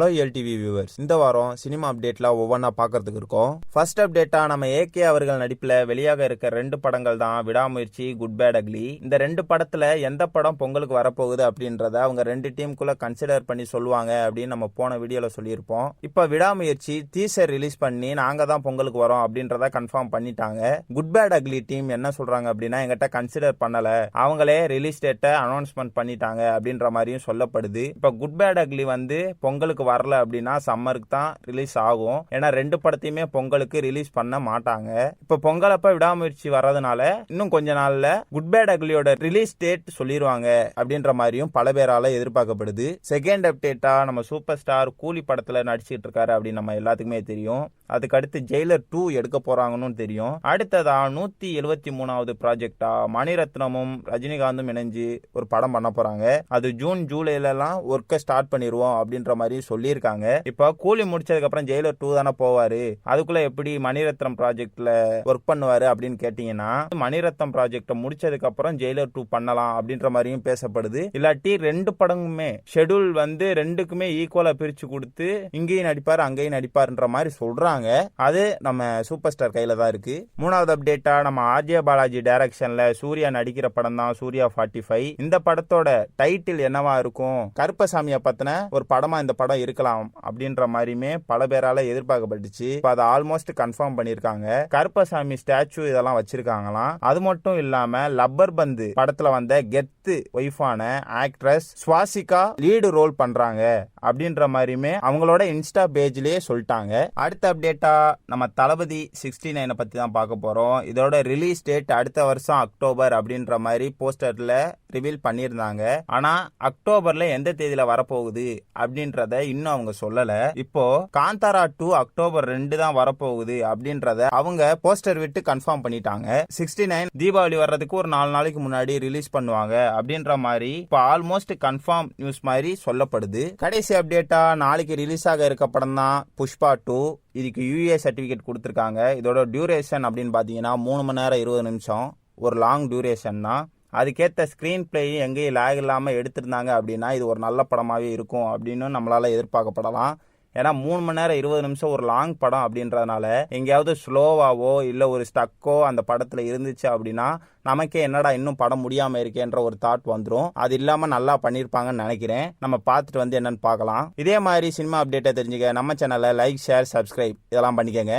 Hello LTV viewers, இந்த வாரம் cinema அப்டேட்ல ஒவ்வொன்றா பார்க்கறதுக்கு இருக்கோம். ஃபர்ஸ்ட் அப்டேட்டா நம்ம ஏகே அவர்கள் நடிப்புல வெளியாக இருக்க 2 படங்கள் தான் விடாமுயற்சி, குட் பேட் அக்லி. இந்த 2 படத்துல எந்த படம் பொங்கலுக்கு வரப்போகுது அப்படின்றத அவங்க 2 டீமுக்குள்ள கன்சிடர் பண்ணி சொல்லுவாங்க அப்படின்னு நம்ம போன வீடியோல சொல்லியிருப்போம். இப்ப விடாமுயற்சி டீசர் ரிலீஸ் பண்ணி நாங்க தான் பொங்கலுக்கு வரோம் அப்படின்றத கன்ஃபார்ம் பண்ணிட்டாங்க. குட் பேட் அக்லி டீம் என்ன சொல்றாங்க அப்படின்னா, எங்கிட்ட கன்சிடர் பண்ணல, அவங்களே ரிலீஸ் டேட்டை அனௌன்ஸ்மெண்ட் பண்ணிட்டாங்க அப்படின்ற மாதிரியும் சொல்லப்படுது. இப்ப குட் பேட் அக்லி வந்து பொங்கலுக்கு வரல அப்படின்னா சம்மருக்கு தான் ரிலீஸ் ஆகும். ஏன்னா 2 படத்தையுமே பொங்கலுக்கு ரிலீஸ் பண்ண மாட்டாங்க. இப்ப பொங்கலப்ப விடாமுயற்சி வர்றதுனால இன்னும் கொஞ்ச நாள்ல குட் பேட் அக்லியோட ரிலீஸ் டேட் சொல்லிடுவாங்க அப்படின்ற மாதிரியும் பல பேரால எதிர்பார்க்கப்படுது. செகண்ட் அப்டேட்டா நம்ம சூப்பர் ஸ்டார் கூலி படத்துல நடிச்சிட்டு இருக்காரு அப்படின்னு நம்ம எல்லாத்துக்குமே தெரியும். அதுக்கடுத்து ஜெயிலர் 2 எடுக்க போறாங்கன்னு தெரியும். அடுத்ததா 173வது ப்ராஜெக்டா மணிரத்னமும் ரஜினிகாந்தும் இணைஞ்சு ஒரு படம் பண்ண போறாங்க. அது ஜூன் ஜூலைல எல்லாம் ஒர்க்கை ஸ்டார்ட் பண்ணிடுவோம் அப்படின்ற மாதிரி சொல்லியிருக்காங்க. இப்ப கூலி முடிச்சதுக்கு அப்புறம் ஜெயிலர் 2 தானே போவாரு, அதுக்குள்ள எப்படி மணிரத்னம் ப்ராஜெக்ட்ல ஒர்க் பண்ணுவாரு அப்படின்னு கேட்டீங்கன்னா, மணிரத்னம் ப்ராஜெக்ட முடிச்சதுக்கு அப்புறம் ஜெயிலர் 2 பண்ணலாம் அப்படின்ற மாதிரியும் பேசப்படுது. இல்லாட்டி 2 படமுமே ஷெட்யூல் வந்து 2க்குமே ஈக்குவலா பிரிச்சு கொடுத்து இங்கேயும் நடிப்பார் அங்கேயும் நடிப்பார்ன்ற மாதிரி சொல்றாங்க. அது நம்ம சூப்பர் ஸ்டார் கையில தான் இருக்கு. மூணாவது அப்டேட்டா நம்ம ஆர்ஜே பாலாஜி டைரக்ஷன்ல சூர்யா நடிக்கிற படம் தான் சூர்யா 45. இந்த படத்தோட டைட்டில் என்னவா இருக்கும், கருப்பசாமியை பத்தின ஒரு படமா இந்த படம் இருக்கலாம் அப்படின்ற மாதிரியுமே பல பேரால எதிர்பார்க்கப்பட்டுச்சு. அதை ஆல்மோஸ்ட் கன்ஃபார்ம் பண்ணிருக்காங்க. கருப்பசாமி ஸ்டாச்சு இதெல்லாம் வச்சிருக்காங்களாம். அது மட்டும் இல்லாம லப்பர் பந்து படத்துல வந்த கெத்து ஒய்ஃபான ஆக்ட்ரஸ் ஸ்வாசிகா லீடு ரோல் பண்றாங்க அப்படின்ற மாதிரியுமே அவங்களோட இன்ஸ்டா பேஜ்லயே சொல்லிட்டாங்க. அடுத்த அப்டேட்டா நம்ம தளபதி 69 பத்தி தான் பார்க்க போறோம். இதோட ரிலீஸ் டேட் அடுத்த வருஷம் அக்டோபர் அப்படின்ற மாதிரி போஸ்டர்ல ரிவீல் பண்ணியிருந்தாங்க. ஆனா அக்டோபர்ல எந்த தேதியில வரப்போகுது அப்படின்றத இன்னும் அவங்க சொல்லல. இப்போ காந்தாரா 2 அக்டோபர் 2 தான் வரப்போகுது அப்படின்றத அவங்க போஸ்டர் விட்டு கன்ஃபார்ம் பண்ணிட்டாங்க. 69 தீபாவளி வர்றதுக்கு ஒரு 4 நாளைக்கு முன்னாடி ரிலீஸ் பண்ணுவாங்க அப்படின்ற மாதிரி இப்போ ஆல்மோஸ்ட் கன்ஃபார்ம் நியூஸ் மாதிரி சொல்லப்படுது. கடைசி அப்டேட்டா நாளைக்கு ரிலீஸ் ஆக இருக்க படம் தான் புஷ்பா 2. இதுக்கு யூஏ சர்டிபிகேட் கொடுத்துருக்காங்க. இதோட டியூரேஷன் அப்படின்னு பாத்தீங்கன்னா 3 மணி நேரம் 20 நிமிஷம், ஒரு லாங் டியூரேஷன் தான். அதுக்கேற்ற ஸ்க்ரீன் பிளேயும் எங்கேயும் லேக் இல்லாமல் எடுத்திருந்தாங்க அப்படின்னா இது ஒரு நல்ல படமாகவே இருக்கும் அப்படின்னு நம்மளால எதிர்பார்க்கப்படலாம். ஏன்னா 3 மணி நேரம் 20 நிமிஷம் ஒரு லாங் படம் அப்படின்றதுனால எங்கேயாவது ஸ்லோவாவோ இல்லை ஒரு ஸ்டக்கோ அந்த படத்தில் இருந்துச்சு அப்படின்னா நமக்கே என்னடா இன்னும் படம் முடியாமல் இருக்கேன்ற ஒரு தாட் வந்துடும். அது இல்லாமல் நல்லா பண்ணியிருப்பாங்கன்னு நினைக்கிறேன். நம்ம பார்த்துட்டு வந்து என்னன்னு பார்க்கலாம். இதே மாதிரி சினிமா அப்டேட்டை தெரிஞ்சுக்க நம்ம சேனலை லைக், ஷேர், சப்ஸ்கிரைப் இதெல்லாம் பண்ணிக்கங்க.